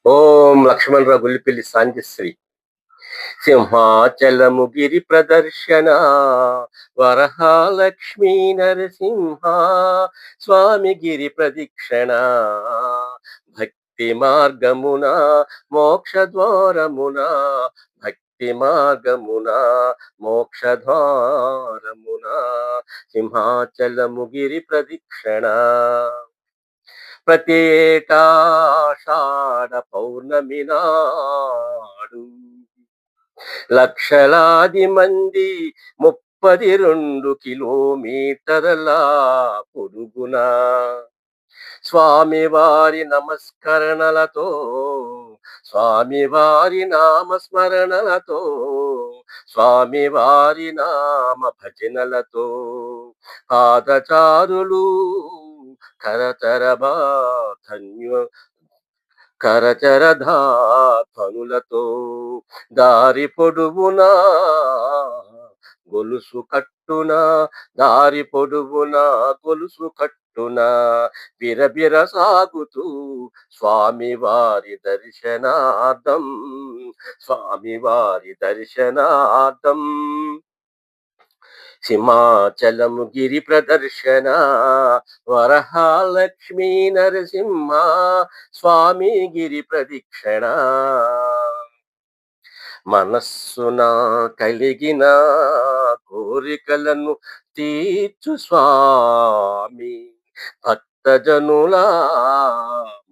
ఓం లక్ష్మణరావు గుల్లిపల్లి సాంగశ్రీ. సింహాచలము గిరి ప్రదర్శన వరహాలక్ష్మీ నరసింహ స్వామి గిరి ప్రదక్షిణ భక్తి మార్గమున మోక్ష ద్వారమున భక్తి మార్గమున మోక్ష ద్వారమున సింహాచలము గిరి ప్రదక్షిణ ప్రతి ఏటా ఆషాఢ పౌర్ణమి నాడు లక్షలాది మంది 32 కిలోమీటర్ల పొడుగున స్వామివారి నమస్కరణలతో స్వామివారి నామస్మరణలతో స్వామివారి నామ భజనలతో పాదచారులు కరతరబా ధన్యు కరచరధానులతో దారి పొడుగునా గొలుసు కట్టున దారి పొడుగున గొలుసు కట్టున బిరబిర సాగుతూ స్వామివారి దర్శనార్థం స్వామివారి దర్శనార్థం సింహాచలము గిరి ప్రదర్శన వరహాలక్ష్మీ నరసింహ స్వామి గిరి ప్రదక్షిణ మనస్సున కలిగిన కోరికలను తీర్చు స్వామి భక్తజనుల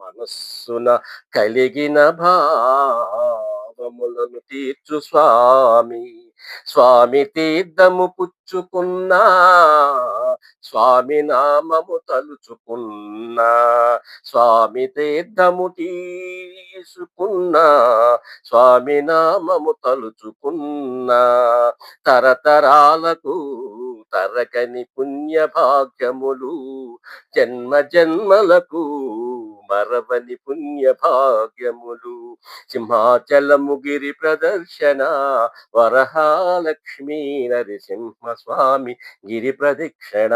మనస్సున కలిగిన భావములను తీర్చు స్వామి స్వామి తీర్థము పుచ్చుకున్నా స్వామి నామము తలుచుకున్నా స్వామి తీర్థము తీసుకున్నా స్వామి నామము తలుచుకున్నా తరతరాలకు తరగని పుణ్య భాగ్యములు జన్మ జన్మలకు మరవని పుణ్య భాగ్యములు సింహాచలము గిరి ప్రదర్శన వరహాలక్ష్మీ నరసింహ స్వామి గిరి ప్రదక్షిణ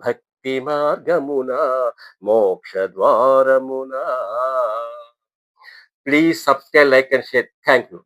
భక్తి మార్గమున మోక్ష ద్వారమున. Please subscribe, like and share. Thank you.